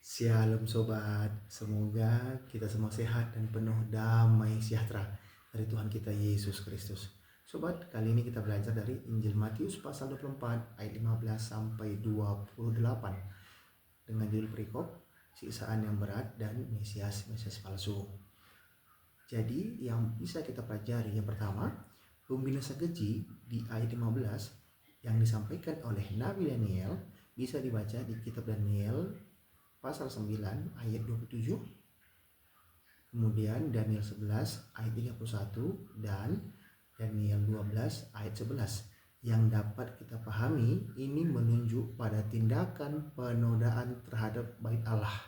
Shalom sobat, semoga kita semua sehat dan penuh damai sejahtera dari Tuhan kita Yesus Kristus. Sobat, kali ini kita belajar dari Injil Matius pasal 24 ayat 15 sampai 28 dengan judul perikop siksaan yang berat dan Mesias palsu. Jadi yang bisa kita pelajari yang pertama, pembinasa keji di ayat 15 yang disampaikan oleh Nabi Daniel bisa dibaca di kitab Daniel pasal 9 ayat 27, kemudian Daniel 11 ayat 31 dan Daniel 12 ayat 11. Yang dapat kita pahami ini menunjuk pada tindakan penodaan terhadap bait Allah.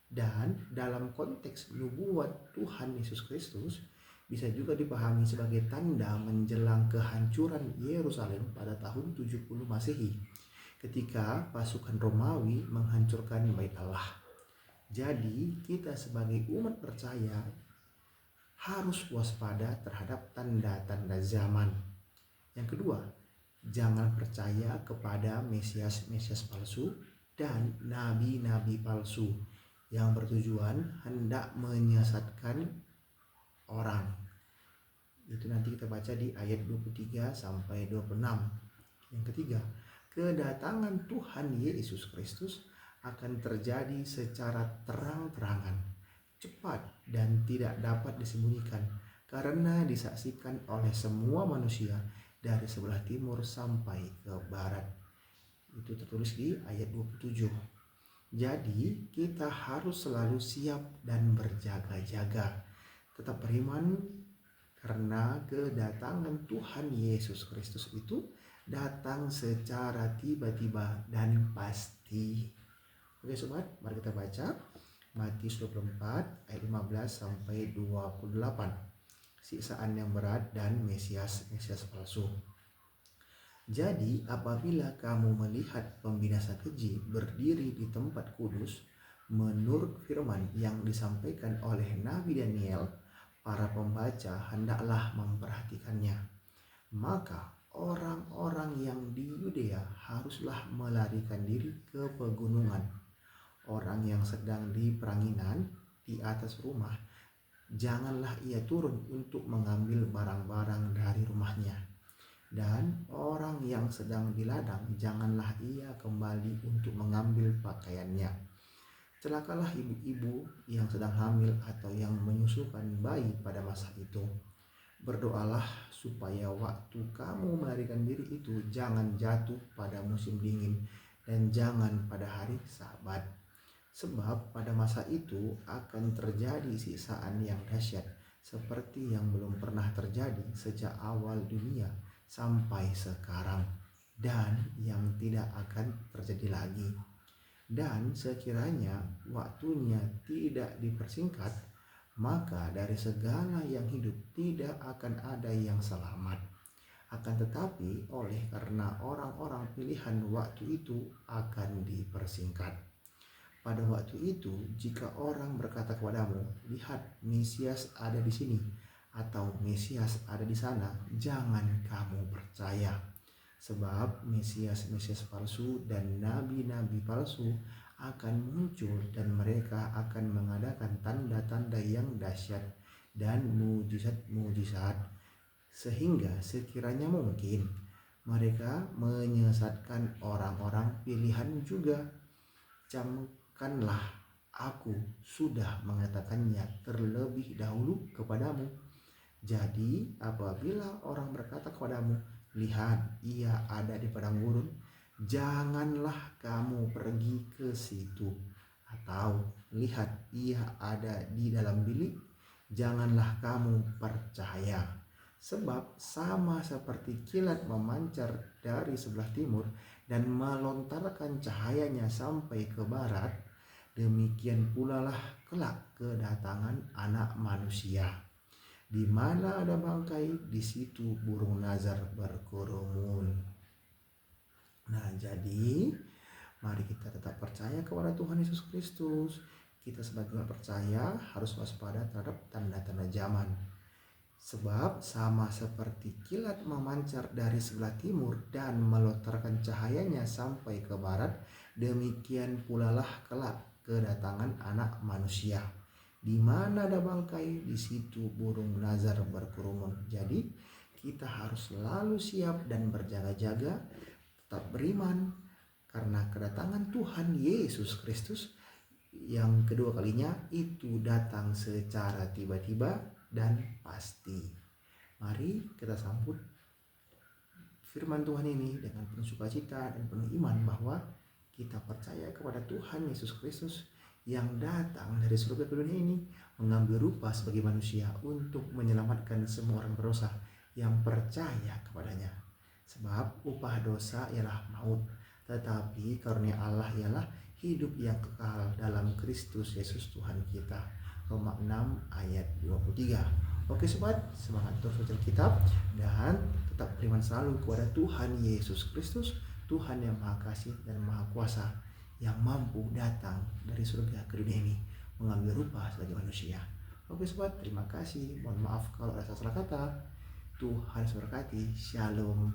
Dan dalam konteks nubuat Tuhan Yesus Kristus bisa juga dipahami sebagai tanda menjelang kehancuran Yerusalem pada tahun 70 Masehi ketika pasukan Romawi menghancurkan bait Allah. Jadi kita sebagai umat percaya harus waspada terhadap tanda-tanda zaman. Yang kedua, jangan percaya kepada Mesias palsu dan nabi-nabi palsu yang bertujuan hendak menyesatkan orang. Itu nanti kita baca di ayat 23 sampai 26. Yang ketiga, kedatangan Tuhan Yesus Kristus akan terjadi secara terang-terangan, cepat dan tidak dapat disembunyikan karena disaksikan oleh semua manusia dari sebelah timur sampai ke barat. Itu tertulis di ayat 27. Jadi kita harus selalu siap dan berjaga-jaga, tetap beriman karena kedatangan Tuhan Yesus Kristus itu datang secara tiba-tiba dan pasti. Oke sobat, mari kita baca Matius 24 ayat 15 sampai 28. Siksaan yang berat dan Mesias palsu. Jadi apabila kamu melihat pembinasa keji berdiri di tempat kudus, menurut firman yang disampaikan oleh Nabi Daniel, para pembaca hendaklah memperhatikannya. Maka orang-orang yang di Yudea haruslah melarikan diri ke pegunungan. Orang yang sedang di peranginan di atas rumah, janganlah ia turun untuk mengambil barang-barang dari rumahnya. Dan orang yang sedang di ladang, janganlah ia kembali untuk mengambil pakaiannya. Celakalah ibu-ibu yang sedang hamil atau yang menyusukan bayi pada masa itu. Berdoalah supaya waktu kamu melarikan diri itu jangan jatuh pada musim dingin dan jangan pada hari Sabat. Sebab pada masa itu akan terjadi siksaan yang dahsyat seperti yang belum pernah terjadi sejak awal dunia sampai sekarang, dan yang tidak akan terjadi lagi. Dan sekiranya waktunya tidak dipersingkat, maka dari segala yang hidup tidak akan ada yang selamat. Akan tetapi oleh karena orang-orang pilihan waktu itu akan dipersingkat. Pada waktu itu jika orang berkata kepadamu, lihat Mesias ada di sini atau Mesias ada di sana, jangan kamu percaya. Sebab Mesias palsu dan nabi-nabi palsu akan muncul dan mereka akan mengadakan tanda-tanda yang dahsyat dan mujizat sehingga sekiranya mungkin mereka menyesatkan orang-orang pilihan juga. Camkanlah, aku sudah mengatakannya terlebih dahulu kepadamu. Jadi apabila orang berkata kepadamu, lihat ia ada di padang gurun, janganlah kamu pergi ke situ. Atau lihat ia ada di dalam bilik, janganlah kamu percaya. Sebab sama seperti kilat memancar dari sebelah timur dan melontarkan cahayanya sampai ke barat, demikian pula lah kelak kedatangan Anak Manusia. Di mana ada bangkai, di situ burung nazar berkerumun. Nah, jadi mari kita tetap percaya kepada Tuhan Yesus Kristus. Kita sebagai orang percaya harus waspada terhadap tanda-tanda zaman. Sebab sama seperti kilat memancar dari sebelah timur dan melontarkan cahayanya sampai ke barat, demikian pula lah kelak kedatangan anak manusia. Di mana ada bangkai, di situ burung nazar berkerumun. Jadi kita harus selalu siap dan berjaga-jaga, tetap beriman, karena kedatangan Tuhan Yesus Kristus yang kedua kalinya itu datang secara tiba-tiba dan pasti. Mari kita sambut firman Tuhan ini dengan penuh sukacita dan penuh iman bahwa kita percaya kepada Tuhan Yesus Kristus yang datang dari surga ke dunia ini mengambil rupa sebagai manusia untuk menyelamatkan semua orang berdosa yang percaya kepadanya. Sebab upah dosa ialah maut, tetapi karunia Allah ialah hidup yang kekal dalam Kristus Yesus Tuhan kita. Roma 6 ayat 23. Oke sobat, semangat terus baca Alkitab dan tetap beriman selalu kepada Tuhan Yesus Kristus, Tuhan yang Maha Kasih dan Maha Kuasa, yang mampu datang dari surga ke dunia ini mengambil rupa sebagai manusia. Oke sobat, terima kasih. Mohon maaf kalau ada salah kata. Tuhan memberkati. Shalom.